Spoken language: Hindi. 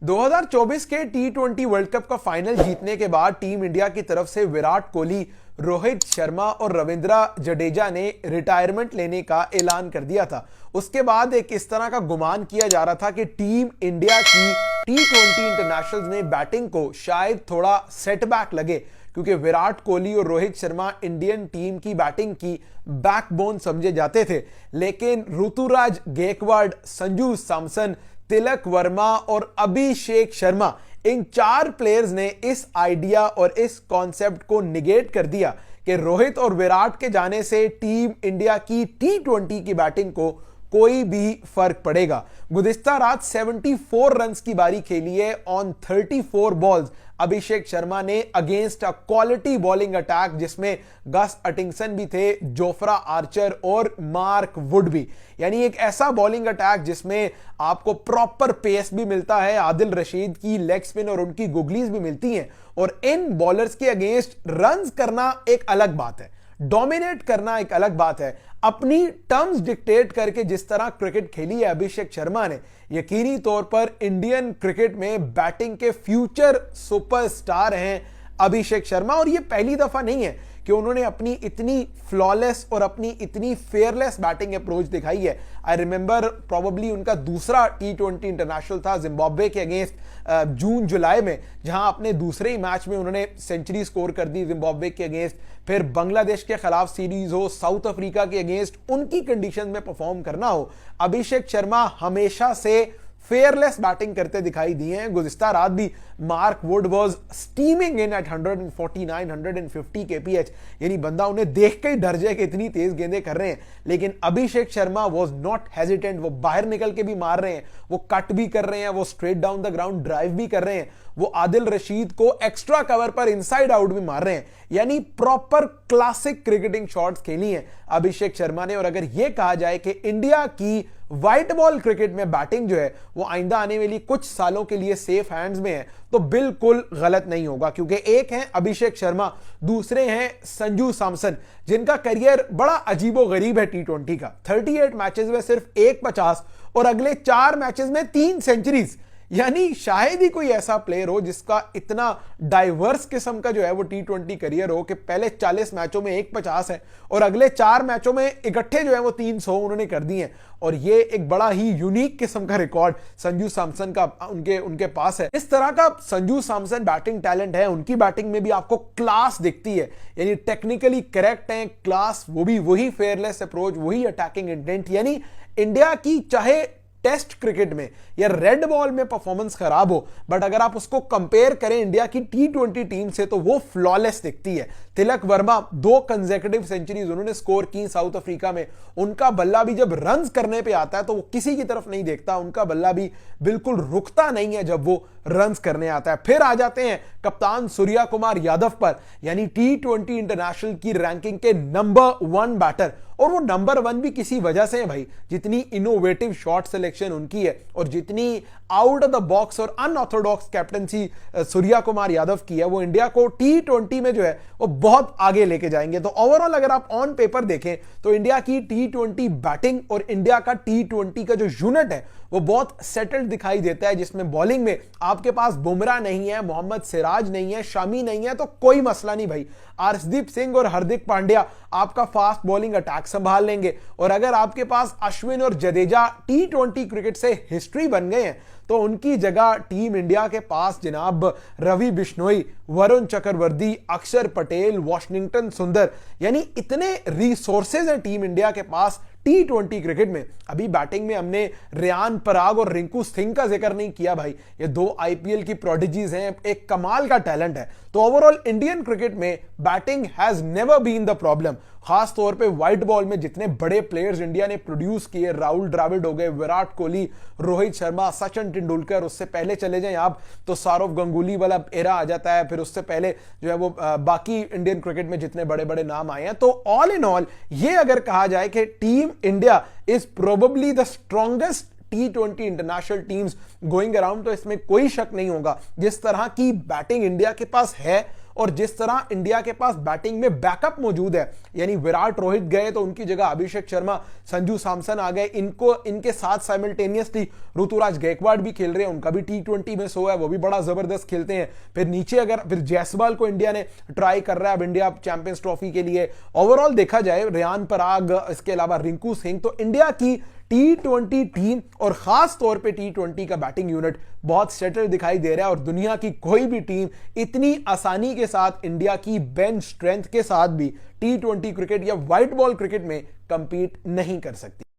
2024 के T20 वर्ल्ड कप का फाइनल जीतने के बाद टीम इंडिया की तरफ से विराट कोहली, रोहित शर्मा और रविंद्र जडेजा ने रिटायरमेंट लेने का ऐलान कर दिया था। उसके बाद एक इस तरह का गुमान किया जा रहा था कि टीम इंडिया की T20 इंटरनेशनल्स में बैटिंग को शायद थोड़ा सेटबैक लगे, क्योंकि विराट कोहली और रोहित शर्मा इंडियन टीम की बैटिंग की बैकबोन समझे जाते थे। लेकिन ऋतुराज गायकवाड़, संजू सैमसन, तिलक वर्मा और अभिषेक शर्मा, इन चार प्लेयर्स ने इस आइडिया और इस कॉन्सेप्ट को निगेट कर दिया कि रोहित और विराट के जाने से टीम इंडिया की T20 की बैटिंग को कोई भी फर्क पड़ेगा। गुज़िश्ता रात 74 रन्स की बारी खेली है ऑन 34 बॉल्स अभिषेक शर्मा ने against a quality bowling attack, जिसमें गस हटिंगसन भी थे, जोफ्रा आर्चर और मार्क वुड भी। यानी एक ऐसा बॉलिंग अटैक जिसमें आपको प्रॉपर पेस भी मिलता है, आदिल रशीद की लेग स्पिन और उनकी गुगलीज भी मिलती हैं। और इन बॉलर्स के अगेंस्ट रन्स करना एक अलग बात है, डोमिनेट करना एक अलग बात है। अपनी टर्म्स डिक्टेट करके जिस तरह क्रिकेट खेली है अभिषेक शर्मा ने, यकीनी तौर पर इंडियन क्रिकेट में बैटिंग के फ्यूचर सुपरस्टार हैं अभिषेक शर्मा। और यह पहली दफा नहीं है कि उन्होंने अपनी इतनी फ्लॉलेस और अपनी इतनी फेयरलेस बैटिंग अप्रोच दिखाई है। आई रिमेंबर प्रोबेबली उनका दूसरा T20 इंटरनेशनल था जिम्बाब्वे के अगेंस्ट जून जुलाई में, जहां अपने दूसरे ही मैच में उन्होंने सेंचुरी स्कोर कर दी जिम्बाब्वे के अगेंस्ट। फिर बांग्लादेश के खिलाफ सीरीज हो, साउथ अफ्रीका के अगेंस्ट उनकी कंडीशन में परफॉर्म करना हो, अभिषेक शर्मा हमेशा से फेयरलेस बैटिंग करते दिखाई दिए हैं। गुज़िश्ता रात भी Mark Wood was steaming in at 149 150 kph, यानी बंदा उन्हें देख के ही डर जाए कि इतनी तेज गेंदें कर रहे हैं। लेकिन Abhishek Sharma was not hesitant, वो बाहर निकल के भी मार रहे हैं, वो कट भी कर रहे हैं, वो straight down the ground drive भी कर रहे हैं, वो आदिल रशीद को एक्स्ट्रा कवर पर इनसाइड आउट भी मार रहे हैं। यानी प्रॉपर क्लासिक क्रिकेटिंग शॉट्स खेली हैं अभिषेक शर्मा ने। और अगर यह कहा जाए कि इंडिया की व्हाइट बॉल क्रिकेट में बैटिंग जो है वो आइंदा आने वाली कुछ सालों के लिए सेफ हैंड्स में है, तो बिल्कुल गलत नहीं होगा। क्योंकि एक हैं अभिषेक शर्मा, दूसरे हैं संजू सैमसन, जिनका करियर बड़ा अजीबोगरीब है T20 का। 38 मैचेस में सिर्फ 1 50 और अगले 4 मैचेस में 3 सेंचुरीज। यानी शायद ही कोई ऐसा प्लेयर हो जिसका इतना डाइवर्स किस्म का जो है वो T20 करियर हो कि पहले 40 मैचों में 1 50 है और अगले 4 मैचों में इकट्ठे जो है वो 300 उन्होंने कर दिए हैं। और ये एक बड़ा ही यूनिक किस्म का रिकॉर्ड संजू सैमसन का उनके पास है। इस तरह का संजू सैमसन बैटिंग टैलेंट है, उनकी बैटिंग में भी आपको क्लास दिखती है, यानी टेक्निकली करेक्ट है, क्लास, वो भी वही फेयरलेस अप्रोच, वही अटैकिंग इंटेंट। यानी इंडिया की चाहे टेस्ट क्रिकेट में या रेड बॉल में परफॉर्मेंस खराब हो, बट अगर आप उसको कंपेयर करें इंडिया की T20 टीम से तो वो फ्लॉलेस दिखती है। तिलक वर्मा 2 कंसेक्यूटिव सेंचुरीज उन्होंने स्कोर की साउथ अफ्रीका में। उनका बल्ला भी जब रन्स करने पे आता है तो वो किसी की तरफ नहीं देखता, उनका बल्ला भी बिल्कुल रुकता नहीं है जब वो रन्स करने आता है। फिर आ जाते हैं कप्तान सूर्या कुमार यादव पर, यानी T20 इंटरनेशनल की रैंकिंग के नंबर 1 बैटर। और वो नंबर 1 भी किसी वजह से है भाई, जितनी इनोवेटिव शॉट सिलेक्शन उनकी है और जितनी आउट ऑफ द बॉक्स और अनऑर्थोडॉक्स कैप्टनसी सूर्या कुमार यादव की है, वो इंडिया को T20 में जो है वो बहुत आगे लेके जाएंगे। तो ओवरऑल अगर आप ऑन पेपर देखें तो इंडिया की T20 बैटिंग और इंडिया का T20 का जो यूनिट है वो बहुत सेटल्ड दिखाई देता है, जिसमें बॉलिंग में आपके पास बुमराह नहीं है, मोहम्मद सिराज नहीं है, शमी नहीं है, तो कोई मसला नहीं भाई। अर्शदीप सिंह और हार्दिक पांड्या आपका फास्ट बॉलिंग अटैक संभाल लेंगे। और अगर आपके पास अश्विन और जडेजा T20 क्रिकेट से हिस्ट्री बन गए हैं तो उनकी जगह टीम इंडिया के पास जनाब रवि बिश्नोई, वरुण चक्रवर्ती, अक्षर पटेल, वॉशिंगटन सुंदर, यानी इतने रिसोर्सेज हैं टीम इंडिया के पास T20 क्रिकेट में। अभी बैटिंग में हमने रियान पराग और रिंकू सिंह का जिक्र नहीं किया भाई, ये 2 IPL की प्रोडिजीज हैं, एक कमाल का टैलेंट है। तो ओवरऑल इंडियन क्रिकेट में batting has never been the problem. खास तौर पे व्हाइट बॉल में जितने बड़े प्लेयर्स इंडिया ने प्रोड्यूस किए, राहुल द्रविड़ हो गए, विराट कोहली, रोहित शर्मा, सचिन तेंदुलकर, उससे पहले चले जाएं आप तो सौरव गंगुली वाला एरा आ जाता है, फिर उससे पहले जो है वो बाकी इंडियन क्रिकेट में जितने बड़े बड़े नाम आए हैं। तो ऑल इन ऑल ये अगर कहा जाए कि team India is probably the strongest T20 international teams going around, तो इसमें कोई शक नहीं होगा जिस तरह की बैटिंग इंडिया के पास है और जिस तरह इंडिया के पास बैटिंग में बैकअप मौजूद है, यानी विराट रोहित गए तो उनकी जगह अभिषेक शर्मा, संजू सैमसन आ गए, इनके साथ साइमल्टेनियसली ऋतुराज गायकवाड़ भी खेल रहे हैं, उनका भी T20 में शो है, वो भी बड़ा जबरदस्त खेलते हैं। फिर नीचे फिर जायसवाल को इंडिया ने ट्राई कर रहा है अब इंडिया चैंपियंस ट्रॉफी के लिए। ओवरऑल देखा जाए रियान पराग, इसके अलावा रिंकू सिंह, तो इंडिया की T20 टीम और खास तौर पे T20 का बैटिंग यूनिट बहुत सेटल दिखाई दे रहा है और दुनिया की कोई भी टीम इतनी आसानी के साथ इंडिया की बेंच स्ट्रेंथ के साथ भी T20 क्रिकेट या व्हाइट बॉल क्रिकेट में कंपीट नहीं कर सकती।